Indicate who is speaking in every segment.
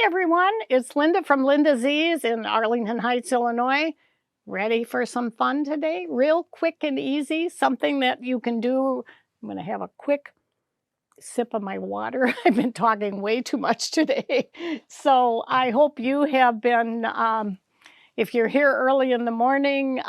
Speaker 1: Hi everyone, it's Linda from LindaZ in Arlington Heights, Illinois. Ready for some fun today? Real quick and easy, something that you can do. I'm going to have a quick sip of my water. I've been talking way too much today. So I hope you have been, if you're here early in the morning,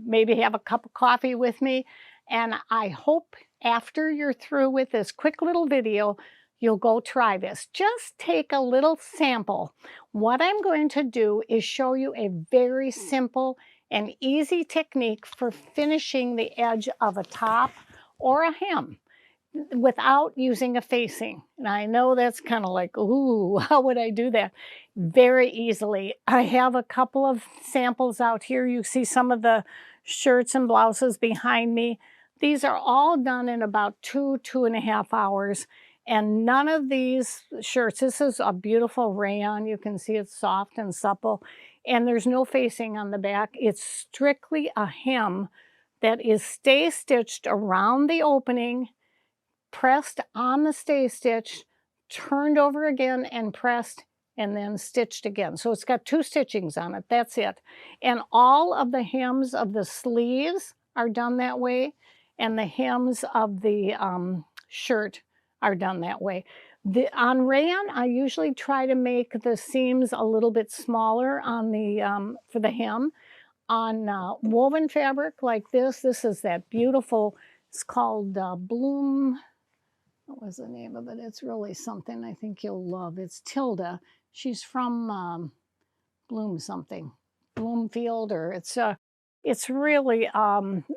Speaker 1: maybe have a cup of coffee with me. And I hope after you're through with this quick little video, you'll go try this. Just take a little sample. What I'm going to do is show you a very simple and easy technique for finishing the edge of a top or a hem without using a facing. And I know that's kind of like, ooh, how would I do that? Very easily. I have a couple of samples out here. You see some of the shirts and blouses behind me. These are all done in about 2.5 hours. And none of these shirts, this is a beautiful rayon. You can see it's soft and supple. And there's no facing on the back. It's strictly a hem that is stay stitched around the opening, pressed on the stay stitch, turned over again and pressed, and then stitched again. So it's got 2 stitchings on it, that's it. And all of the hems of the sleeves are done that way, and the hems of the shirt are done that way. On rayon, I usually try to make the seams a little bit smaller on the for the hem. On woven fabric like this is that beautiful, it's called Bloom. What was the name of it? It's really something I think you'll love. It's Tilda. She's from Bloom something, Bloomfield, or it's really,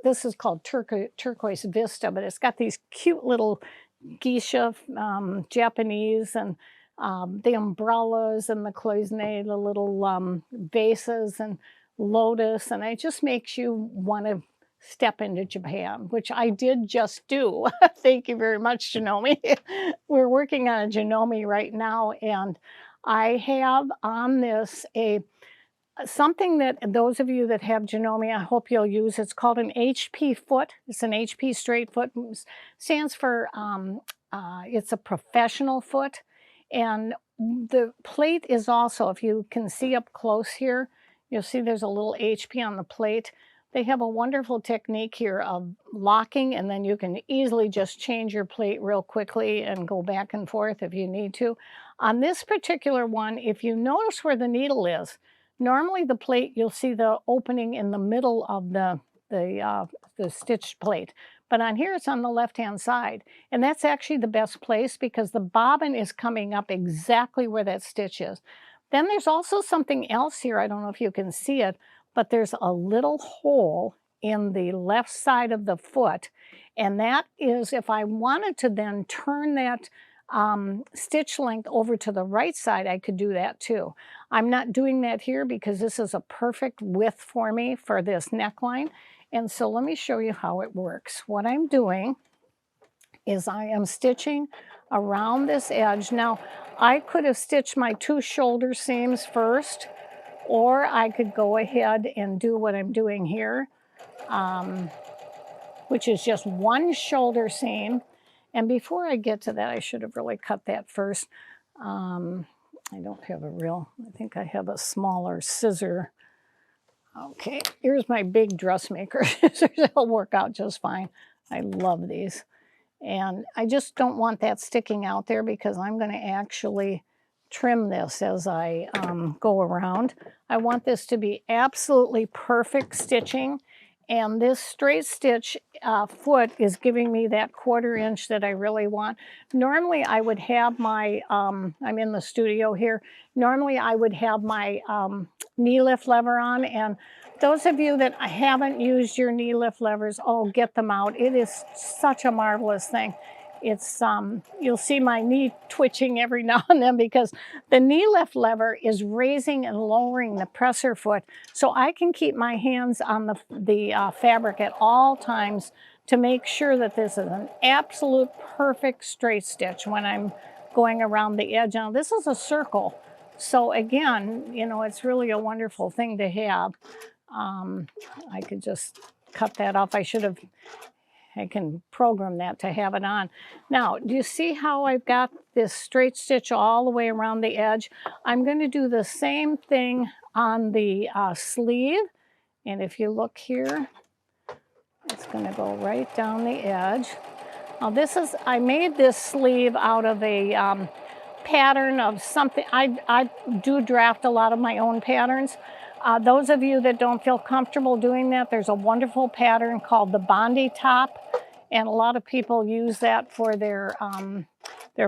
Speaker 1: this is called Turquoise Vista, but it's got these cute little geisha Japanese, and the umbrellas and the cloisonne, the little vases and lotus, and it just makes you want to step into Japan, which I did just do. Thank you very much, Janome. We're working on a Janome right now, and I have on this something that those of you that have Janome, I hope you'll use. It's called an HP foot. It's an HP straight foot. Stands for, it's a professional foot. And the plate is also, if you can see up close here, you'll see there's a little HP on the plate. They have a wonderful technique here of locking, and then you can easily just change your plate real quickly and go back and forth if you need to. On this particular one, if you notice where the needle is, normally the plate, you'll see the opening in the middle of the stitched plate. But on here, it's on the left-hand side. And that's actually the best place because the bobbin is coming up exactly where that stitch is. Then there's also something else here. I don't know if you can see it, but there's a little hole in the left side of the foot. And that is, if I wanted to then turn that stitch length over to the right side, I could do that too. I'm not doing that here because this is a perfect width for me for this neckline. And so let me show you how it works. What I'm doing is I am stitching around this edge. Now, I could have stitched my 2 shoulder seams first, or I could go ahead and do what I'm doing here, which is just 1 shoulder seam. And before I get to that, I should have really cut that first. I don't have a real, I think I have a smaller scissor. Okay, here's my big dressmaker scissors. They'll work out just fine. I love these. And I just don't want that sticking out there because I'm going to actually trim this as I go around. I want this to be absolutely perfect stitching. And this straight stitch foot is giving me that 1/4 inch that I really want. Normally I would have my, I'm in the studio here, normally I would have my knee lift lever on, and those of you that haven't used your knee lift levers, oh, get them out. It is such a marvelous thing. It's, you'll see my knee twitching every now and then because the knee lift lever is raising and lowering the presser foot so I can keep my hands on the fabric at all times to make sure that this is an absolute perfect straight stitch when I'm going around the edge. Now, this is a circle. So again, you know, it's really a wonderful thing to have. I could just cut that off. I should have I can program that to have it on. Now, do you see how I've got this straight stitch all the way around the edge? I'm going to do the same thing on the sleeve. And if you look here, it's going to go right down the edge. Now I made this sleeve out of a pattern of something. I do draft a lot of my own patterns. Those of you that don't feel comfortable doing that, there's a wonderful pattern called the Bondi Top, and a lot of people use that for their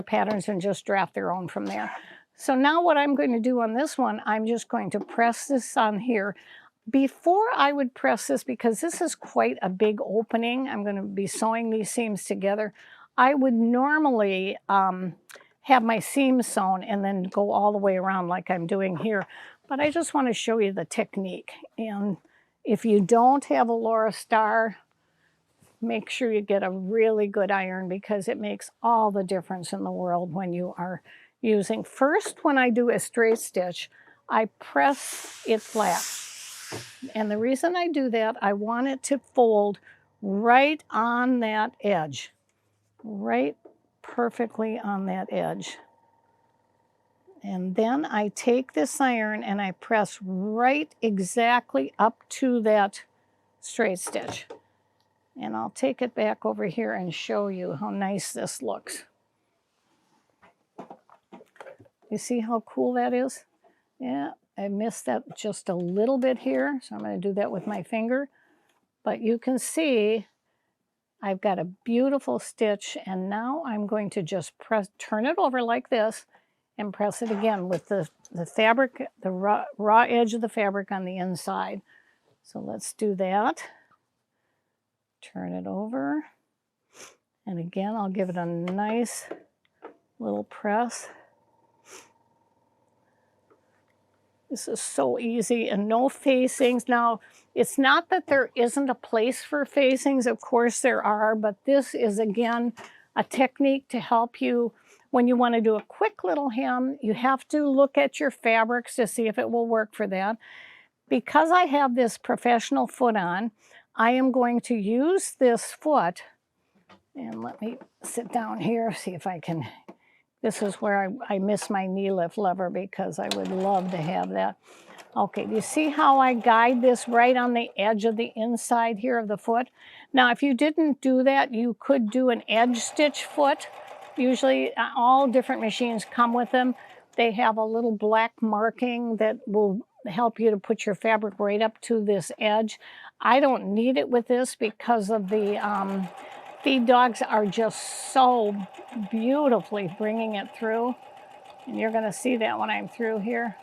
Speaker 1: patterns and just draft their own from there. So now what I'm going to do on this one, I'm just going to press this on here. Before I would press this, because this is quite a big opening, I'm going to be sewing these seams together, I would normally have my seams sewn and then go all the way around like I'm doing here. But I just want to show you the technique. And if you don't have a Laura Star, make sure you get a really good iron, because it makes all the difference in the world when you are using. First, when I do a straight stitch, I press it flat. And the reason I do that, I want it to fold right on that edge, right perfectly on that edge. And then I take this iron and I press right exactly up to that straight stitch. And I'll take it back over here and show you how nice this looks. You see how cool that is? Yeah, I missed that just a little bit here, so I'm going to do that with my finger. But you can see I've got a beautiful stitch, and now I'm going to just turn it over like this and press it again with the fabric, the raw edge of the fabric on the inside. So let's do that. Turn it over. And again, I'll give it a nice little press. This is so easy, and no facings. Now, it's not that there isn't a place for facings. Of course there are, but this is, again, a technique to help you when you want to do a quick little hem. You have to look at your fabrics to see if it will work for that. Because I have this professional foot on, I am going to use this foot, and let me sit down here, see if I can. This is where I miss my knee lift lever, because I would love to have that. Okay, do you see how I guide this right on the edge of the inside here of the foot? Now, if you didn't do that, you could do an edge stitch foot. Usually, all different machines come with them. They have a little black marking that will help you to put your fabric right up to this edge. I don't need it with this because of the feed dogs are just so beautifully bringing it through. And you're going to see that when I'm through here.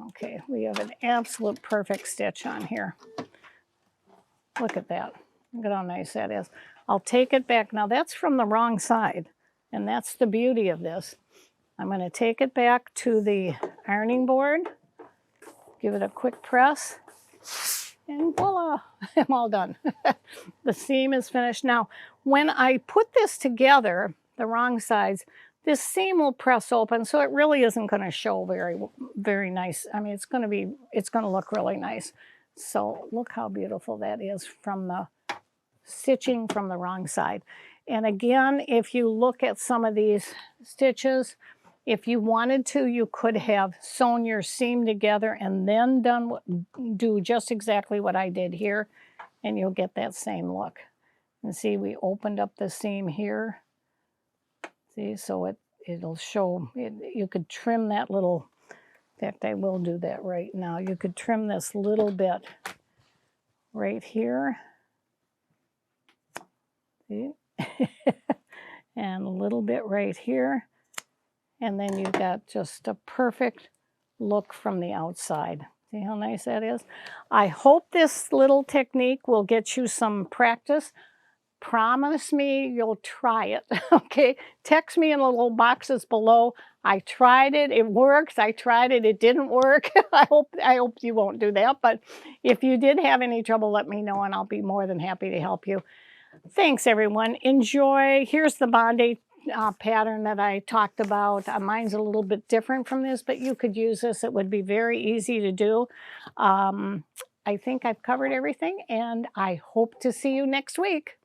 Speaker 1: Okay, we have an absolute perfect stitch on here. Look at that. Look at how nice that is. I'll take it back. Now that's from the wrong side, and that's the beauty of this. I'm going to take it back to the ironing board, give it a quick press, and voila, I'm all done. The seam is finished. Now, when I put this together, the wrong sides, this seam will press open, so it really isn't going to show very nice. I mean, it's going to look really nice. So look how beautiful that is from the stitching from the wrong side. And again, if you look at some of these stitches, if you wanted to, you could have sewn your seam together and then do just exactly what I did here, and you'll get that same look. And see, we opened up the seam here. See, so it'll show, you could trim that little, in fact, I will do that right now. You could trim this little bit right here. See? And a little bit right here. And then you've got just a perfect look from the outside. See how nice that is? I hope this little technique will get you some practice. Promise me you'll try it, okay? Text me in the little boxes below. I tried it, it works. I tried it, it didn't work. I hope you won't do that, but if you did have any trouble, let me know and I'll be more than happy to help you. Thanks, everyone. Enjoy. Here's the Bondi pattern that I talked about. Mine's a little bit different from this, but you could use this. It would be very easy to do. I think I've covered everything, and I hope to see you next week.